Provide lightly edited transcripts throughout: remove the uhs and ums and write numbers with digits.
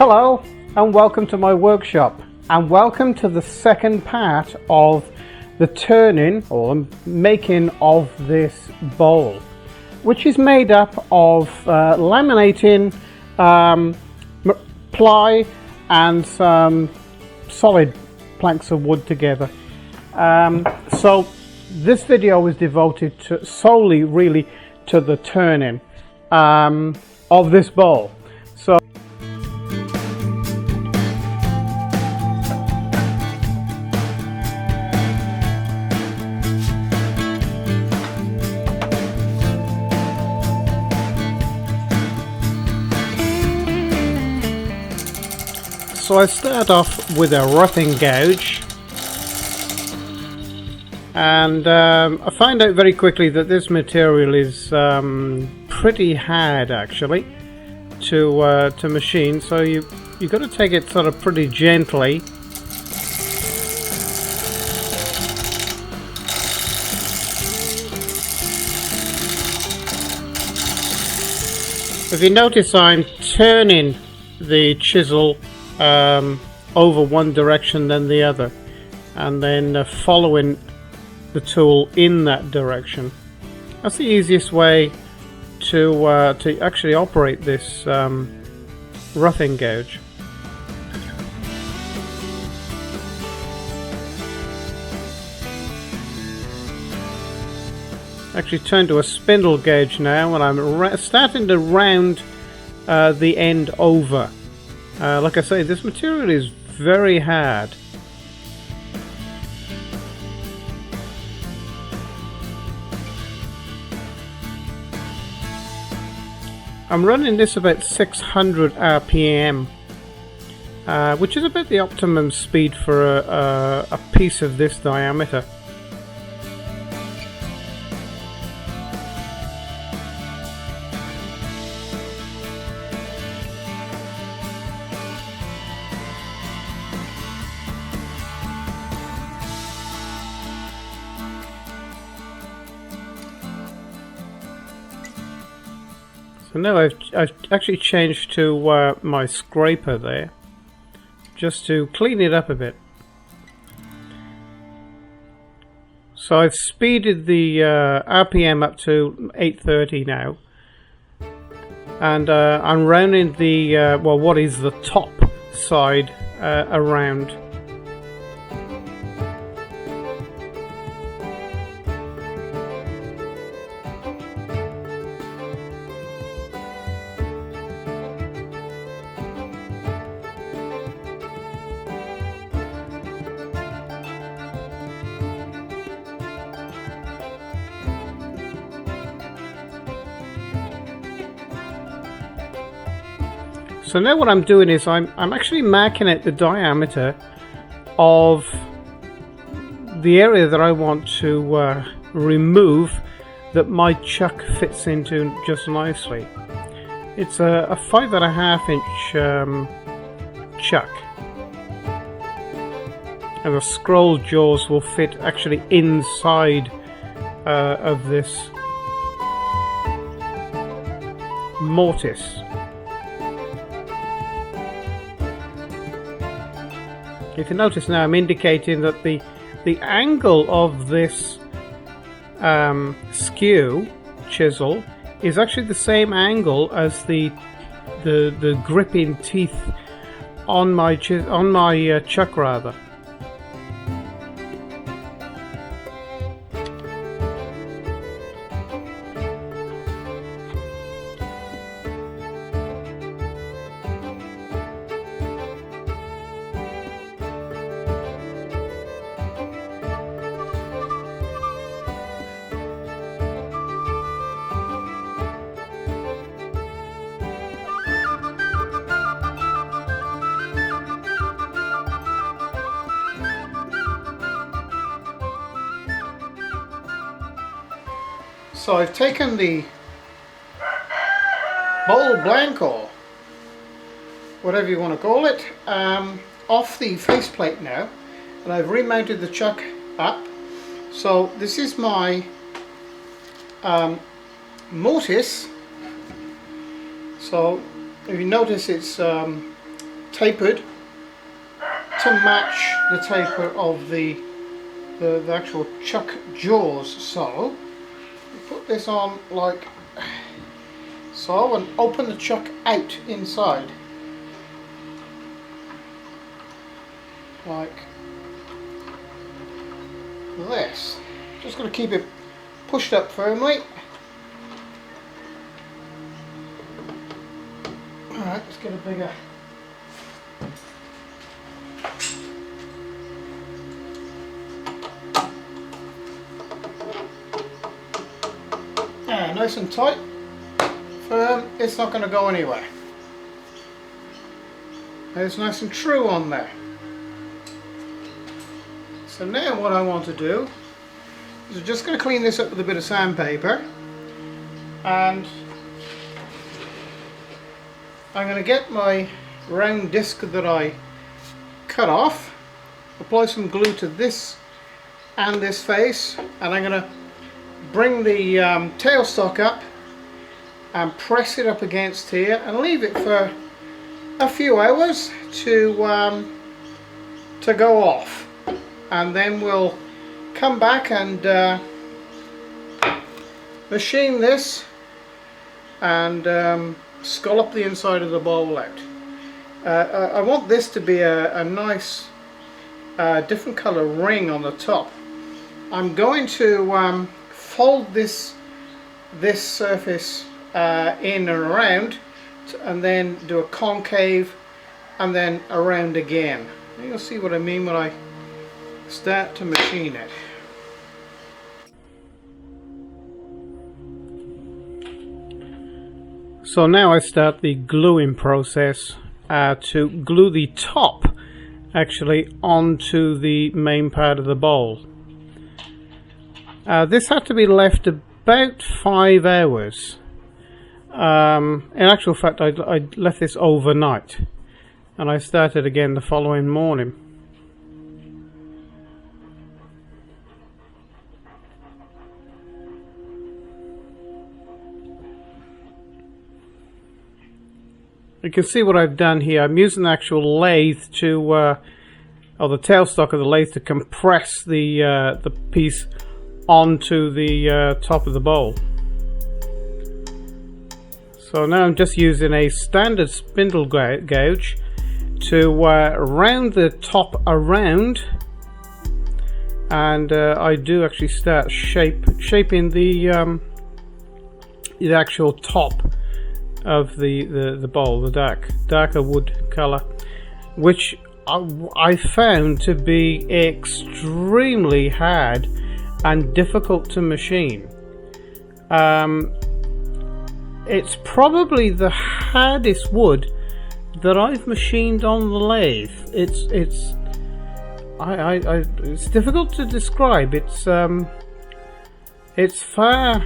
Hello and welcome to my workshop, and welcome to the second part of the turning or making of this bowl, which is made up of laminating, ply and some solid planks of wood together. So this video is devoted to solely really to the turning of this bowl. So I start off with a roughing gouge, and I find out very quickly that this material is pretty hard actually to machine, so you've got to take it sort of pretty gently. If you notice, I'm turning the chisel over one direction then the other, and then following the tool in that direction. That's the easiest way to actually operate this roughing gouge. Actually turn to a spindle gauge now, and I'm starting to round the end over. Like I say, this material is very hard. I'm running this about 600 RPM, which is about the optimum speed for a piece of this diameter. So now I've actually changed to my scraper there, just to clean it up a bit. So I've speeded the RPM up to 830 now, and I'm rounding the well, what is the top side around. So now what I'm doing is I'm actually marking out the diameter of the area that I want to remove, that my chuck fits into just nicely. It's a 5.5 inch chuck, and the scroll jaws will fit actually inside of this mortise. If you notice now, I'm indicating that the angle of this skew chisel is actually the same angle as the gripping teeth on my chuck rather. So I've taken the bowl blank, or whatever you want to call it, off the faceplate now, and I've remounted the chuck up. So this is my mortise. So if you notice, it's tapered to match the taper of the actual chuck jaws. So put this on like so and open the chuck out inside like this. Just going to keep it pushed up firmly. Alright, let's get a bigger nice and tight, firm, it's not going to go anywhere. It's nice and true on there. So now what I want to do is I'm just going to clean this up with a bit of sandpaper, and I'm going to get my round disc that I cut off, apply some glue to this and this face, and I'm going to bring the tailstock up and press it up against here and leave it for a few hours to go off, and then we'll come back and machine this and scallop the inside of the bowl out. I want this to be a nice different color ring on the top. I'm going to fold this surface in and around, and then do a concave and then around again. You'll see what I mean when I start to machine it. So now I start the gluing process to glue the top actually onto the main part of the bowl. This had to be left about 5 hours. In actual fact, I left this overnight, and I started again the following morning. You can see what I've done here. I'm using the actual lathe to, or the tailstock of the lathe, to compress the piece onto the top of the bowl. So now I'm just using a standard spindle gouge to round the top around, and I do actually start shaping the actual top of the bowl, the darker wood color, which I found to be extremely hard and difficult to machine. It's probably the hardest wood that I've machined on the lathe. It's difficult to describe. It's far,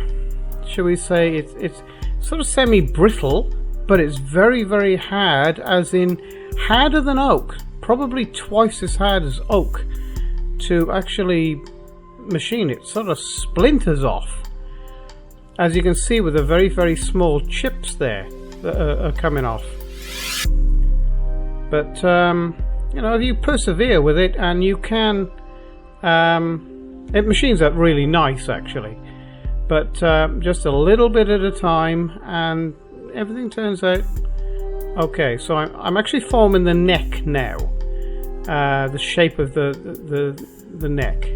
shall we say, it's sort of semi-brittle, but it's very, very hard, as in harder than oak, probably twice as hard as oak to actually machine. It sort of splinters off, as you can see with the very, very small chips there that are coming off. But you know, if you persevere with it, and you can, it machines up really nice actually, but just a little bit at a time, and everything turns out okay. So I'm actually forming the neck now, the shape of the neck.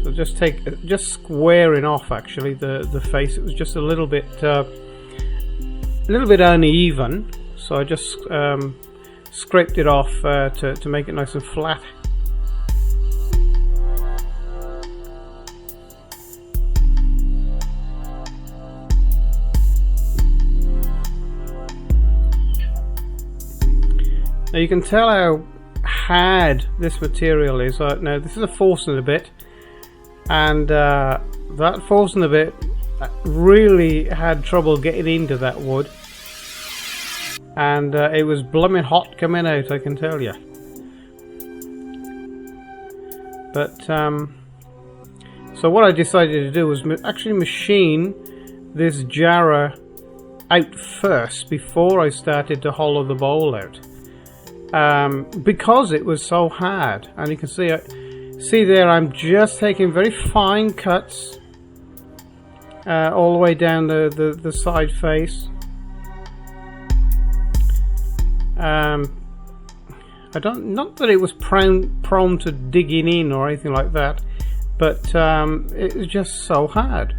So just squaring off actually the face. It was just a little bit uneven, so I just scraped it off to make it nice and flat. Now you can tell how hard this material is. Now this is a forcing a bit, and that forcing a bit really had trouble getting into that wood, and it was blooming hot coming out, I can tell you. But So what I decided to do was actually machine this jarrah out first before I started to hollow the bowl out, because it was so hard. And you can see there I'm just taking very fine cuts all the way down the side face. Not that it was prone to digging in or anything like that, but it was just so hard,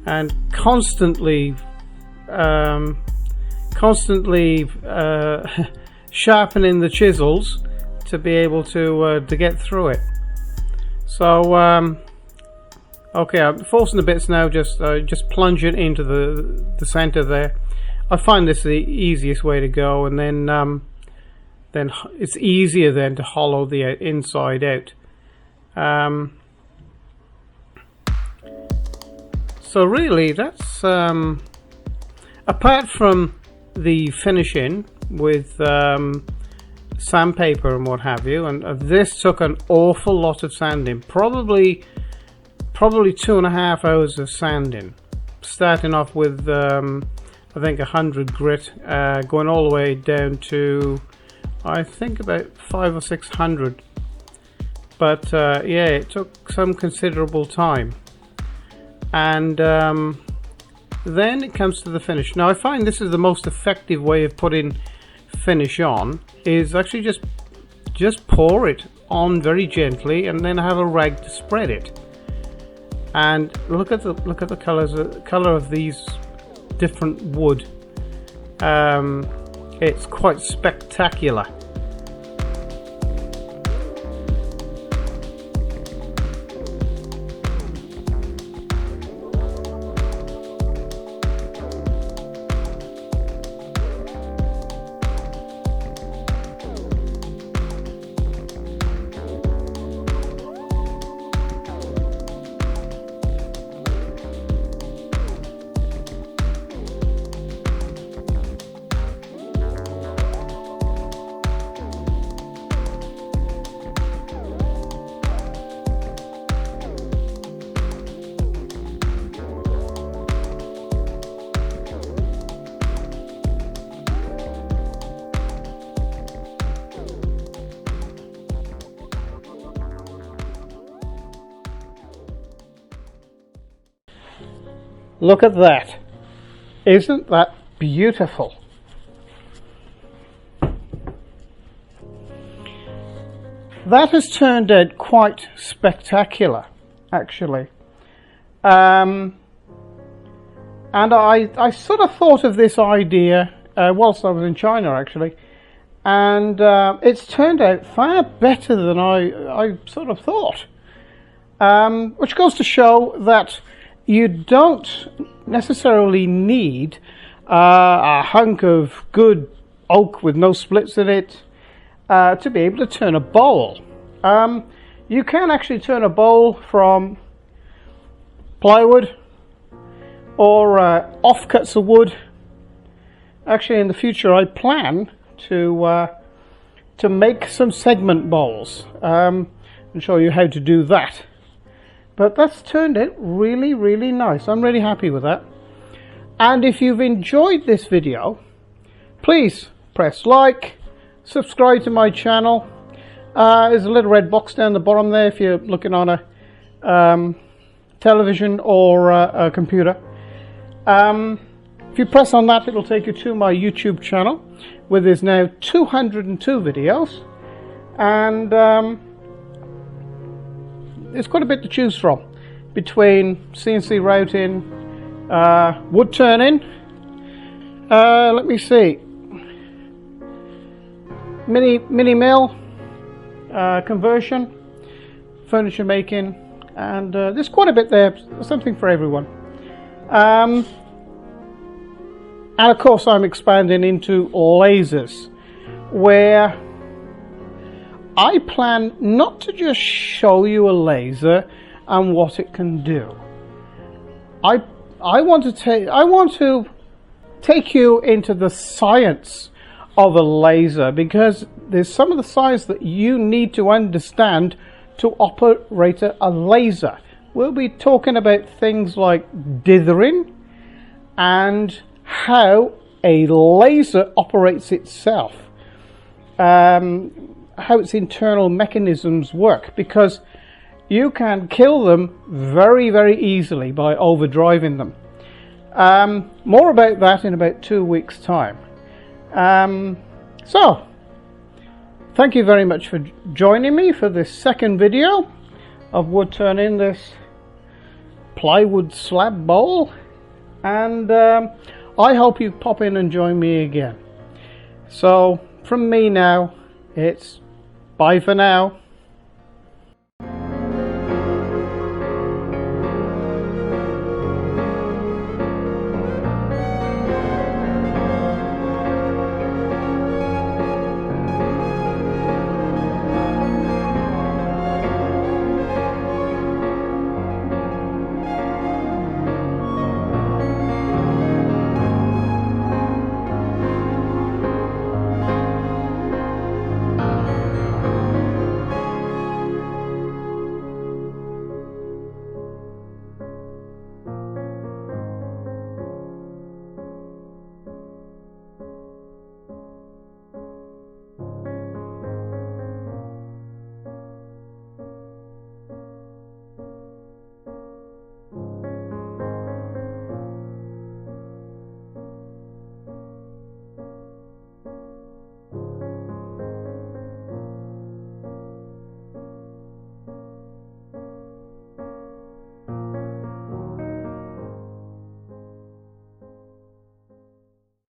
and constantly sharpening the chisels to be able to get through it. So okay, I'm forcing the bits now. Just plunge it into the center there. I find this the easiest way to go, and then it's easier then to hollow the inside out. So really, that's apart from the finishing with sandpaper and what have you, and this took an awful lot of sanding, probably 2.5 hours of sanding, starting off with I think 100 grit, going all the way down to I think about 500 or 600. But yeah, it took some considerable time. And then it comes to the finish. Now I find this is the most effective way of putting finish on, is actually just pour it on very gently and then have a rag to spread it. And look at the color of these different wood. It's quite spectacular. Look at that. Isn't that beautiful? That has turned out quite spectacular, actually. And I sort of thought of this idea whilst I was in China, actually. And it's turned out far better than I sort of thought. Which goes to show that you don't necessarily need a hunk of good oak with no splits in it to be able to turn a bowl. You can actually turn a bowl from plywood or offcuts of wood. Actually, in the future, I plan to make some segment bowls and show you how to do that. But that's turned out really, really nice. I'm really happy with that. And if you've enjoyed this video, please press like, subscribe to my channel. There's a little red box down the bottom there if you're looking on a television or a computer. If you press on that, it'll take you to my YouTube channel, where there's now 202 videos. And there's quite a bit to choose from, between CNC routing, wood turning, let me see, mini mill, conversion, furniture making, and there's quite a bit there, something for everyone. And of course I'm expanding into lasers, where I plan not to just show you a laser and what it can do. I want to take you into the science of a laser, because there's some of the science that you need to understand to operate a laser, we'll be talking about things like dithering and how a laser operates itself, how its internal mechanisms work, because you can kill them very, very easily by overdriving them. More about that in about 2 weeks' time. So, thank you very much for joining me for this second video of wood turning this plywood slab bowl, and I hope you pop in and join me again. So, from me now, it's bye for now.